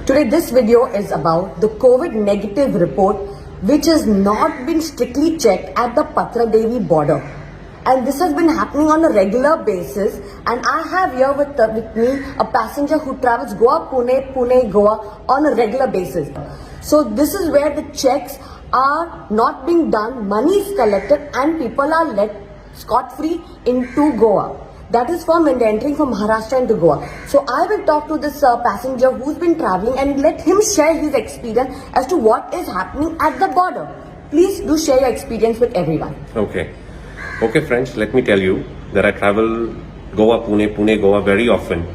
Today this video is about the COVID negative report which has not been strictly checked at the Patra Devi border. And this has been happening on a regular basis, and I have here with me a passenger who travels Goa, Pune, Goa on a regular basis. So this is where the checks are not being done, money is collected and people are let scot-free into Goa. That is from when they're entering from Maharashtra into Goa. So I will talk to this passenger who's been traveling and let him share his experience as to what is happening at the border. Please do share your experience with everyone. Okay friends, let me tell you that I travel Goa, Pune, Goa very often.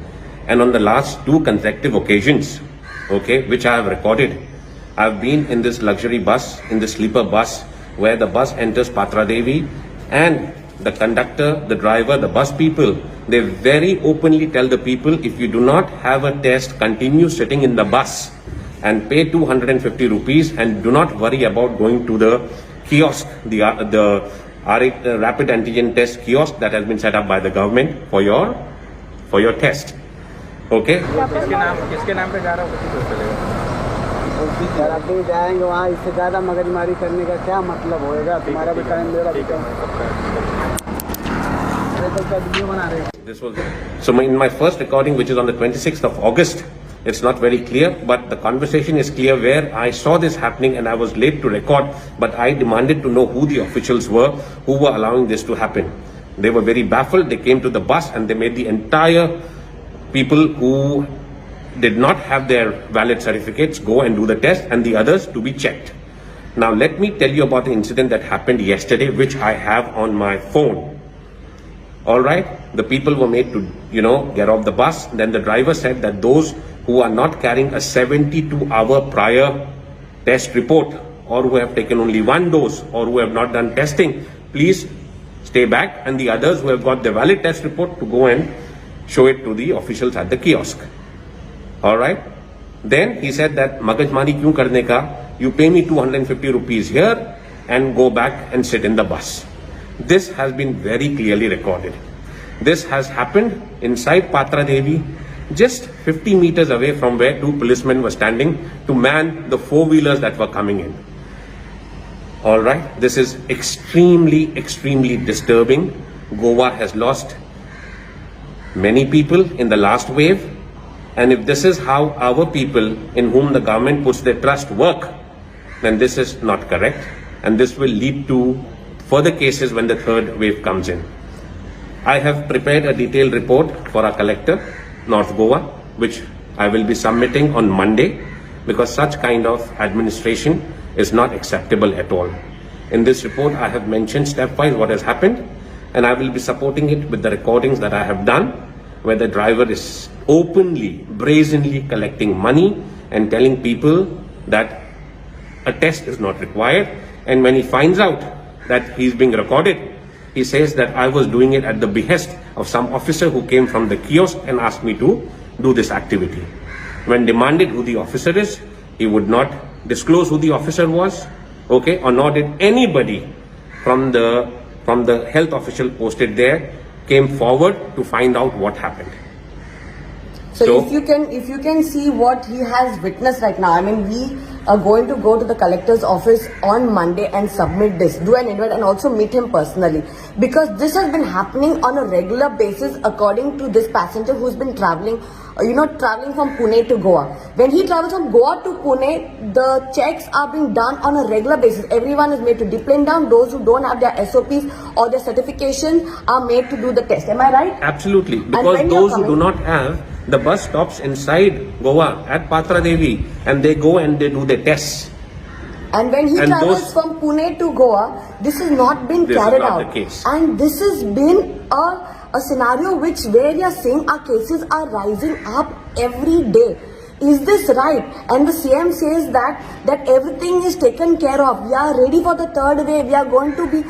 And on the last 2 consecutive occasions, which I have recorded, I've been in this luxury bus, in the sleeper bus, where the bus enters Patra Devi, and the conductor, the driver, the bus people, they very openly tell the people, if you do not have a test, continue sitting in the bus and pay 250 rupees and do not worry about going to the kiosk, the rapid antigen test kiosk that has been set up by the government for your test. Okay? किसके नाम पे जा रहा हो? जाएंगे वहाँ, इससे ज़्यादा मगजमारी करने का क्या मतलब होएगा? तुम्हारा भी टाइम मेरा भी So in my first recording, which is on the 26th of August, it's not very clear, but the conversation is clear where I saw this happening and I was late to record, but I demanded to know who the officials were who were allowing this to happen. They were very baffled. They came to the bus and they made the entire people who did not have their valid certificates go and do the test, and the others to be checked. Now let me tell you about the incident that happened yesterday, which I have on my phone. Alright, the people were made to, get off the bus. Then the driver said that those who are not carrying a 72-hour prior test report, or who have taken only 1 dose, or who have not done testing, please stay back, and the others who have got the valid test report to go and show it to the officials at the kiosk. Alright, then he said that magajmani kyun karne ka, you pay me 250 rupees here and go back and sit in the bus. This has been very clearly recorded. This has happened inside Patra Devi, just 50 meters away from where 2 policemen were standing to man the 4-wheelers that were coming in. Alright, this is extremely disturbing. Goa has lost many people in the last wave. And if this is how our people in whom the government puts their trust work, then this is not correct. And this will lead to further cases when the 3rd wave comes in. I have prepared a detailed report for our collector, North Goa, which I will be submitting on Monday, because such kind of administration is not acceptable at all. In this report, I have mentioned stepwise what has happened, and I will be supporting it with the recordings that I have done, where the driver is openly, brazenly collecting money and telling people that a test is not required. And when he finds out that he's being recorded, he says that I was doing it at the behest of some officer who came from the kiosk and asked me to do this activity. When demanded who the officer is, he would not disclose who the officer was, or nor did anybody from the health official posted there came forward to find out what happened. So if you can see what he has witnessed right now, I mean, we are going to go to the collector's office on Monday and submit this, do an invite and also meet him personally, because this has been happening on a regular basis according to this passenger who's been traveling from Pune to Goa. When he travels from Goa to Pune, the checks are being done on a regular basis. Everyone is made to deplane down. Those who don't have their SOPs or their certifications are made to do the test. Am I right? Absolutely. Because those who do not have, the bus stops inside Goa at Patra Devi and they go and they do the tests. And when he travels from Pune to Goa, this has not been carried out. The case. And this has been a scenario where we are saying our cases are rising up every day. Is this right? And the CM says that everything is taken care of. We are ready for the 3rd wave. We are going to be.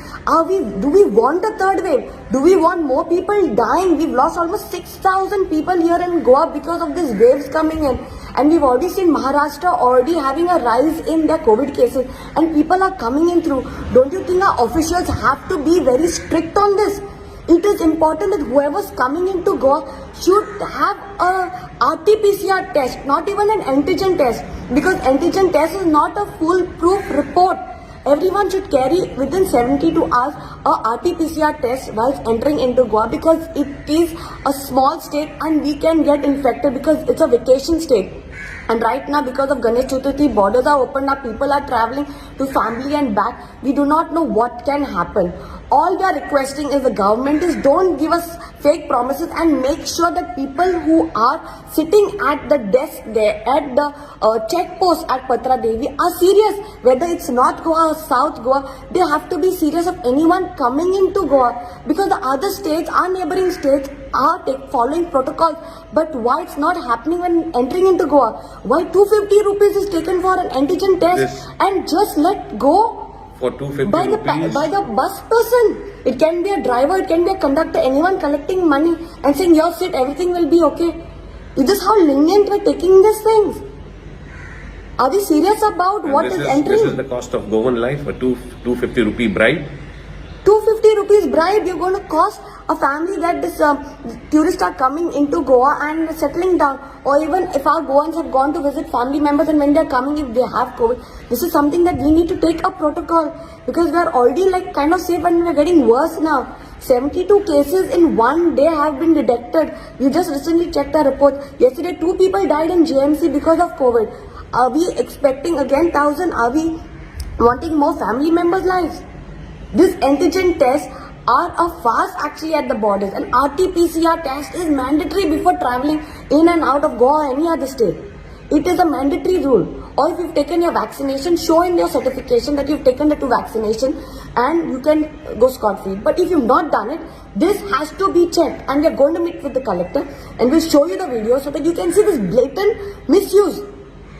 Do we want a 3rd wave? Do we want more people dying? We've lost almost 6,000 people here in Goa because of these waves coming in. And we've already seen Maharashtra already having a rise in their COVID cases. And people are coming in through. Don't you think our officials have to be very strict on this? It is important that whoever's coming into Goa should have a RT-PCR test, not even an antigen test, because antigen test is not a foolproof report. Everyone should carry within 72 hours a RT-PCR test whilst entering into Goa, because it is a small state and we can get infected because it's a vacation state. And right now, because of Ganesh Chaturthi, borders are opened up, people are traveling to family and back. We do not know what can happen. All we are requesting is the government is don't give us fake promises and make sure that people who are sitting at the desk there, at the check post at Patra Devi are serious. Whether it's North Goa or South Goa, they have to be serious of anyone coming into Goa, because the other states, our neighboring states, are following protocols. But why it's not happening when entering into Goa? Why 250 rupees is taken for an antigen test and just let go? For 250 by the bus person. It can be a driver, it can be a conductor, anyone collecting money and saying your seat, everything will be okay. Is this how lenient we're taking these things? Are we serious about and what is entering? This is the cost of Goan life, a 250 rupee bribe. 250 rupees bribe, you're going to cost a family that this tourists are coming into Goa and settling down. Or even if our Goans have gone to visit family members and when they're coming, if they have COVID, this is something that we need to take a protocol, because we are already like kind of safe and we're getting worse now. 72 cases in one day have been detected. We just recently checked our report. Yesterday 2 people died in GMC because of COVID. Are we expecting again 1,000? Are we wanting more family members' lives? These antigen tests are a fast actually at the borders. An RT-PCR test is mandatory before traveling in and out of Goa or any other state. It is a mandatory rule. Or if you've taken your vaccination, show in your certification that you've taken the 2 vaccination and you can go scot-free. But if you've not done it, this has to be checked, and we're going to meet with the collector and we'll show you the video so that you can see this blatant misuse,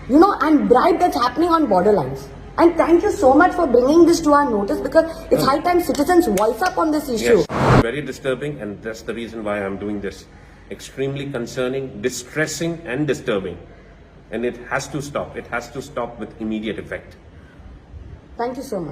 and bribe that's happening on borderlines. And thank you so much for bringing this to our notice, because it's high time citizens voice up on this issue. Yes, very disturbing, and that's the reason why I'm doing this. Extremely concerning, distressing and disturbing. And it has to stop. It has to stop with immediate effect. Thank you so much.